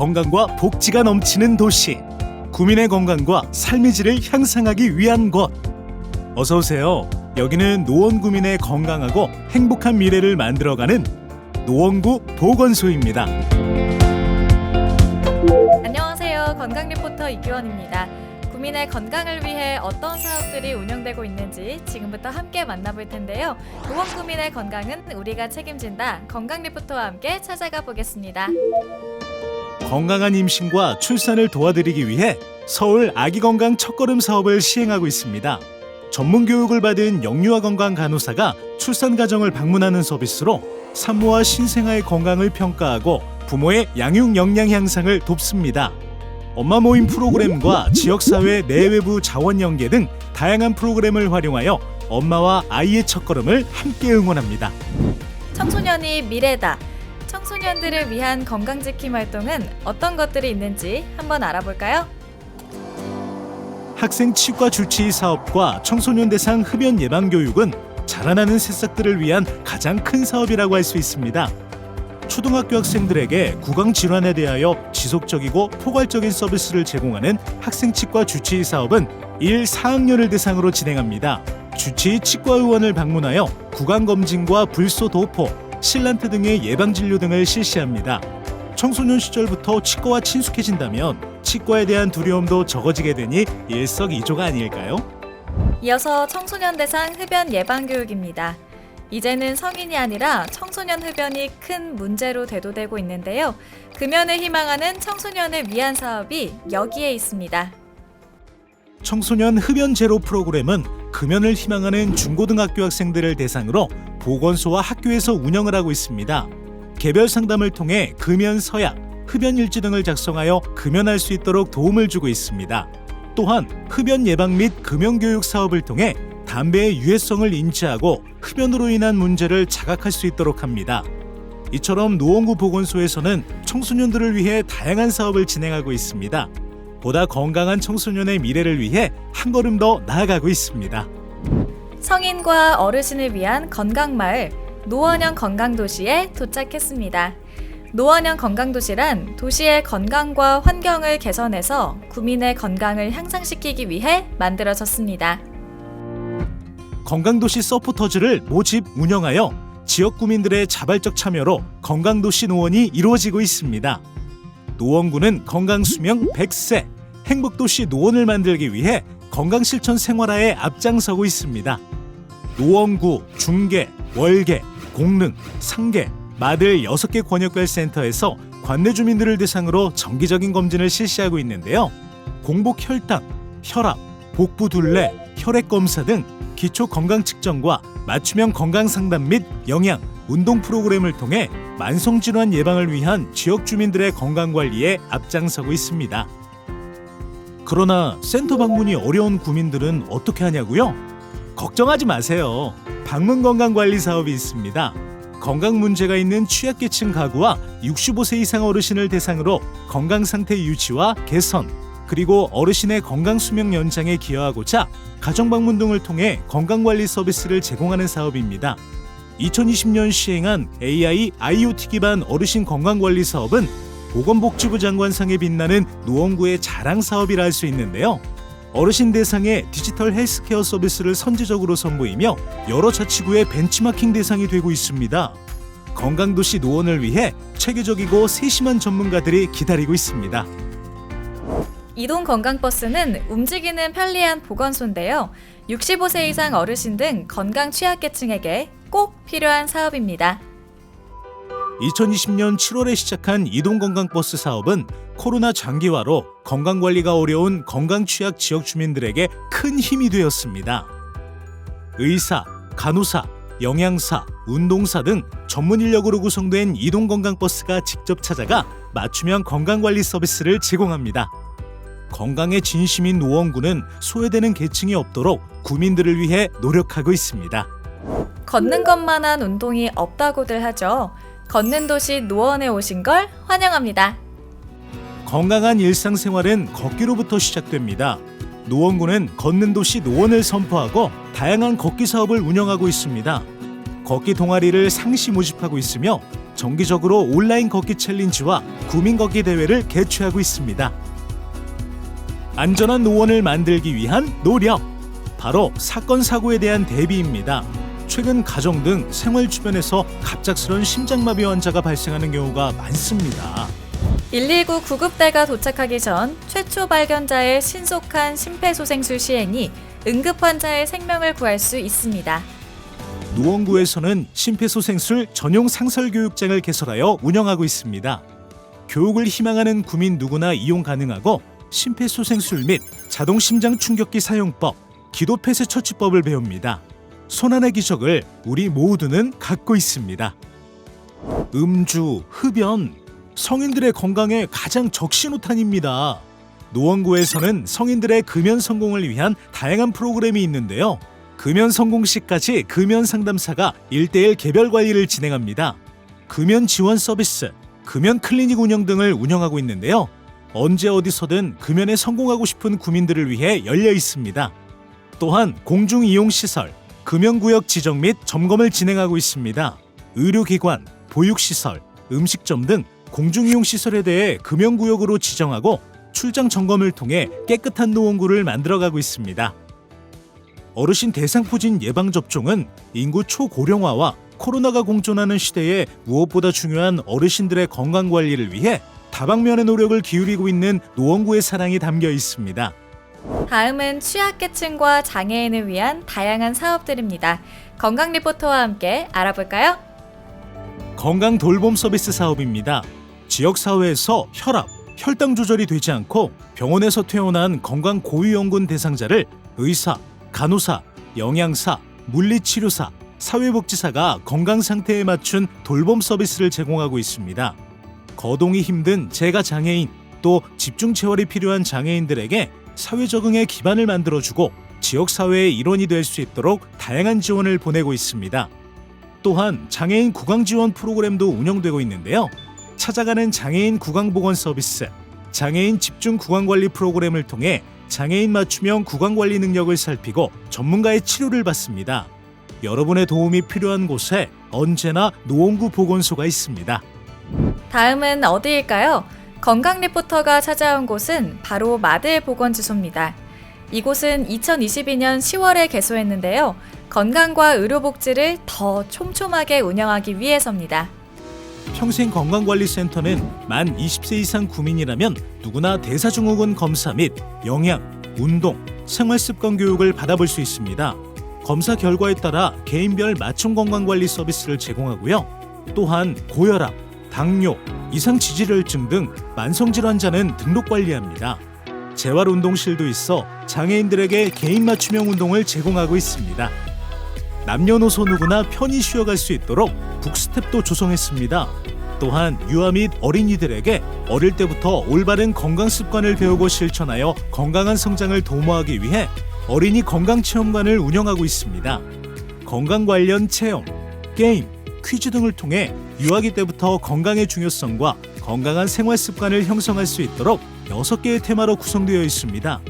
건강과 복지가 넘치는 도시. 구민의 건강과 삶의 질을 향상하기 위한 곳. 어서 오세요. 여기는 노원구민의 건강하고 행복한 미래를 만들어가는 노원구 보건소입니다. 안녕하세요. 건강 리포터 이규원입니다. 구민의 건강을 위해 어떤 사업들이 운영되고 있는지 지금부터 함께 만나볼 텐데요. 노원구민의 건강은 우리가 책임진다. 건강 리포터와 함께 찾아가 보겠습니다. 건강한 임신과 출산을 도와드리기 위해 서울 아기건강 첫걸음 사업을 시행하고 있습니다. 전문 교육을 받은 영유아 건강 간호사가 출산 가정을 방문하는 서비스로 산모와 신생아의 건강을 평가하고 부모의 양육 역량 향상을 돕습니다. 엄마 모임 프로그램과 지역사회 내외부 자원 연계 등 다양한 프로그램을 활용하여 엄마와 아이의 첫걸음을 함께 응원합니다. 청소년이 미래다. 청소년들을 위한 건강지킴 활동은 어떤 것들이 있는지 한번 알아볼까요? 학생 치과 주치 사업과 청소년 대상 흡연 예방 교육은 자라나는 새싹들을 위한 가장 큰 사업이라고 할 수 있습니다. 초등학교 학생들에게 구강 질환에 대하여 지속적이고 포괄적인 서비스를 제공하는 학생 치과 주치의 사업은 1, 4학년을 대상으로 진행합니다. 주치의 치과 의원을 방문하여 구강 검진과 불소 도포, 실란트 등의 예방 진료 등을 실시합니다. 청소년 시절부터 치과와 친숙해진다면 치과에 대한 두려움도 적어지게 되니 일석이조가 아닐까요? 이어서 청소년 대상 흡연 예방 교육입니다. 이제는 성인이 아니라 청소년 흡연이 큰 문제로 대두되고 있는데요. 금연을 희망하는 청소년을 위한 사업이 여기에 있습니다. 청소년 흡연 제로 프로그램은 금연을 희망하는 중고등학교 학생들을 대상으로 보건소와 학교에서 운영을 하고 있습니다. 개별 상담을 통해 금연 서약, 흡연 일지 등을 작성하여 금연할 수 있도록 도움을 주고 있습니다. 또한 흡연 예방 및 금연 교육 사업을 통해 담배의 유해성을 인지하고 흡연으로 인한 문제를 자각할 수 있도록 합니다. 이처럼 노원구 보건소에서는 청소년들을 위해 다양한 사업을 진행하고 있습니다. 보다 건강한 청소년의 미래를 위해 한 걸음 더 나아가고 있습니다. 성인과 어르신을 위한 건강마을 노원형 건강도시에 도착했습니다. 노원형 건강도시란 도시의 건강과 환경을 개선해서 구민의 건강을 향상시키기 위해 만들어졌습니다. 건강도시 서포터즈를 모집 운영하여 지역 구민들의 자발적 참여로 건강도시 노원이 이루어지고 있습니다. 노원구는 건강수명 100세, 행복도시 노원을 만들기 위해 건강실천 생활화에 앞장서고 있습니다. 노원구, 중계, 월계, 공릉, 상계, 마들 6개 권역별 센터에서 관내 주민들을 대상으로 정기적인 검진을 실시하고 있는데요. 공복 혈당, 혈압, 복부 둘레, 혈액 검사 등 기초 건강 측정과 맞춤형 건강 상담 및 영양, 운동 프로그램을 통해 만성 질환 예방을 위한 지역 주민들의 건강 관리에 앞장서고 있습니다. 그러나 센터 방문이 어려운 구민들은 어떻게 하냐고요? 걱정하지 마세요. 방문 건강 관리 사업이 있습니다. 건강 문제가 있는 취약계층 가구와 65세 이상 어르신을 대상으로 건강 상태 유지와 개선, 그리고 어르신의 건강 수명 연장에 기여하고자 가정 방문 등을 통해 건강관리 서비스를 제공하는 사업입니다. 2020년 시행한 AI, IoT 기반 어르신 건강관리 사업은 보건복지부 장관상에 빛나는 노원구의 자랑 사업이라 할 수 있는데요. 어르신 대상의 디지털 헬스케어 서비스를 선제적으로 선보이며 여러 자치구의 벤치마킹 대상이 되고 있습니다. 건강도시 노원을 위해 체계적이고 세심한 전문가들이 기다리고 있습니다. 이동 건강버스는 움직이는 편리한 보건소인데요. 65세 이상 어르신 등 건강 취약계층에게 꼭 필요한 사업입니다. 2020년 7월에 시작한 이동건강버스 사업은 코로나 장기화로 건강관리가 어려운 건강취약 지역 주민들에게 큰 힘이 되었습니다. 의사, 간호사, 영양사, 운동사 등 전문 인력으로 구성된 이동건강버스가 직접 찾아가 맞춤형 건강관리 서비스를 제공합니다. 건강에 진심인 노원구는 소외되는 계층이 없도록 구민들을 위해 노력하고 있습니다. 걷는 것만한 운동이 없다고들 하죠. 걷는 도시 노원에 오신 걸 환영합니다. 건강한 일상생활은 걷기로부터 시작됩니다. 노원구는 걷는 도시 노원을 선포하고 다양한 걷기 사업을 운영하고 있습니다. 걷기 동아리를 상시 모집하고 있으며 정기적으로 온라인 걷기 챌린지와 구민 걷기 대회를 개최하고 있습니다. 안전한 노원을 만들기 위한 노력, 바로 사건 사고에 대한 대비입니다. 최근 가정 등 생활 주변에서 갑작스런 심장마비 환자가 발생하는 경우가 많습니다. 119 구급대가 도착하기 전 최초 발견자의 신속한 심폐소생술 시행이 응급 환자의 생명을 구할 수 있습니다. 노원구에서는 심폐소생술 전용 상설교육장을 개설하여 운영하고 있습니다. 교육을 희망하는 구민 누구나 이용 가능하고 심폐소생술 및 자동심장충격기 사용법, 기도폐쇄처치법을 배웁니다. 손안의 기적을 우리 모두는 갖고 있습니다. 음주, 흡연, 성인들의 건강에 가장 적신호탄입니다. 노원구에서는 성인들의 금연 성공을 위한 다양한 프로그램이 있는데요. 금연 성공 시까지 금연 상담사가 1:1 개별 관리를 진행합니다. 금연 지원 서비스, 금연 클리닉 운영 등을 운영하고 있는데요. 언제 어디서든 금연에 성공하고 싶은 구민들을 위해 열려 있습니다. 또한 공중이용시설, 금연구역 지정 및 점검을 진행하고 있습니다. 의료기관, 보육시설, 음식점 등 공중이용시설에 대해 금연구역으로 지정하고 출장 점검을 통해 깨끗한 노원구를 만들어가고 있습니다. 어르신 대상포진 예방접종은 인구 초고령화와 코로나가 공존하는 시대에 무엇보다 중요한 어르신들의 건강관리를 위해 다방면의 노력을 기울이고 있는 노원구의 사랑이 담겨 있습니다. 다음은 취약계층과 장애인을 위한 다양한 사업들입니다. 건강 리포터와 함께 알아볼까요? 건강 돌봄 서비스 사업입니다. 지역사회에서 혈압, 혈당 조절이 되지 않고 병원에서 퇴원한 건강 고위험군 대상자를 의사, 간호사, 영양사, 물리치료사, 사회복지사가 건강 상태에 맞춘 돌봄 서비스를 제공하고 있습니다. 거동이 힘든 재가장애인, 또 집중체월이 필요한 장애인들에게 사회 적응의 기반을 만들어주고 지역사회의 일원이 될 수 있도록 다양한 지원을 보내고 있습니다. 또한 장애인 구강 지원 프로그램도 운영되고 있는데요. 찾아가는 장애인 구강보건 서비스, 장애인 집중 구강관리 프로그램을 통해 장애인 맞춤형 구강관리 능력을 살피고 전문가의 치료를 받습니다. 여러분의 도움이 필요한 곳에 언제나 노원구 보건소가 있습니다. 다음은 어디일까요? 건강 리포터가 찾아온 곳은 바로 마들 보건지소입니다. 이곳은 2022년 10월에 개소했는데요. 건강과 의료복지를 더 촘촘하게 운영하기 위해서입니다. 평생건강관리센터는 만 20세 이상 구민이라면 누구나 대사증후군 검사 및 영양, 운동, 생활습관 교육을 받아볼 수 있습니다. 검사 결과에 따라 개인별 맞춤 건강관리 서비스를 제공하고요. 또한 고혈압, 당뇨, 이상지질혈증 등 만성질환자는 등록 관리합니다. 재활운동실도 있어 장애인들에게 개인 맞춤형 운동을 제공하고 있습니다. 남녀노소 누구나 편히 쉬어갈 수 있도록 북스텝도 조성했습니다. 또한 유아 및 어린이들에게 어릴 때부터 올바른 건강 습관을 배우고 실천하여 건강한 성장을 도모하기 위해 어린이 건강체험관을 운영하고 있습니다. 건강 관련 체험, 게임, 퀴즈 등을 통해 유아기 때부터 건강의 중요성과 건강한 생활 습관을 형성할 수 있도록 6개의 테마로 구성되어 있습니다.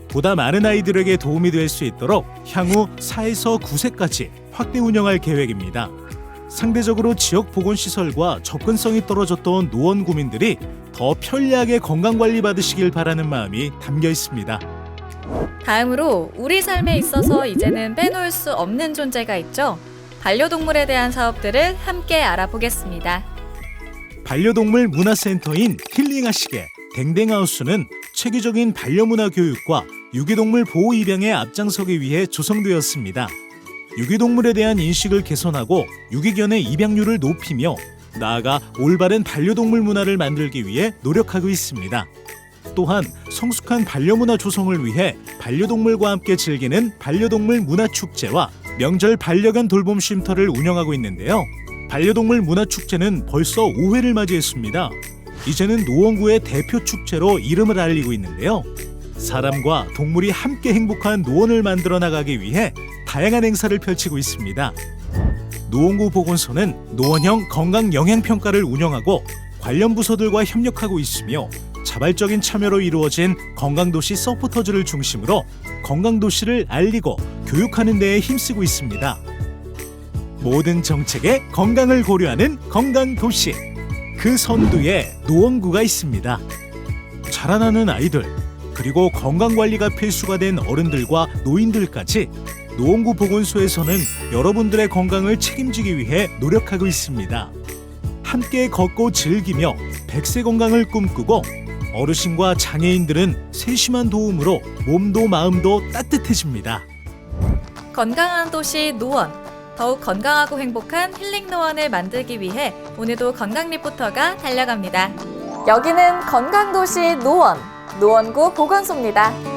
보다 많은 아이들에게 도움이 될 수 있도록 향후 4에서 9세까지 확대 운영할 계획입니다. 상대적으로 지역 보건시설과 접근성이 떨어졌던 노원 구민들이 더 편리하게 건강관리 받으시길 바라는 마음이 담겨 있습니다. 다음으로 우리 삶에 있어서 이제는 빼놓을 수 없는 존재가 있죠. 반려동물에 대한 사업들을 함께 알아보겠습니다. 반려동물 문화센터인 힐링하시게 댕댕하우스는 체계적인 반려문화 교육과 유기동물 보호 입양에 앞장서기 위해 조성되었습니다. 유기동물에 대한 인식을 개선하고 유기견의 입양률을 높이며 나아가 올바른 반려동물 문화를 만들기 위해 노력하고 있습니다. 또한 성숙한 반려문화 조성을 위해 반려동물과 함께 즐기는 반려동물 문화축제와 명절 반려견 돌봄 쉼터를 운영하고 있는데요. 반려동물 문화축제는 벌써 5회를 맞이했습니다. 이제는 노원구의 대표 축제로 이름을 알리고 있는데요. 사람과 동물이 함께 행복한 노원을 만들어 나가기 위해 다양한 행사를 펼치고 있습니다. 노원구 보건소는 노원형 건강 영양평가를 운영하고 관련 부서들과 협력하고 있으며 자발적인 참여로 이루어진 건강도시 서포터즈를 중심으로 건강도시를 알리고 교육하는 데에 힘쓰고 있습니다. 모든 정책에 건강을 고려하는 건강도시. 그 선두에 노원구가 있습니다. 자라나는 아이들, 그리고 건강관리가 필수가 된 어른들과 노인들까지 노원구 보건소에서는 여러분들의 건강을 책임지기 위해 노력하고 있습니다. 함께 걷고 즐기며 100세 건강을 꿈꾸고 어르신과 장애인들은 세심한 도움으로 몸도 마음도 따뜻해집니다. 건강한 도시 노원. 더욱 건강하고 행복한 힐링 노원을 만들기 위해 오늘도 건강 리포터가 달려갑니다. 여기는 건강도시 노원, 노원구 보건소입니다.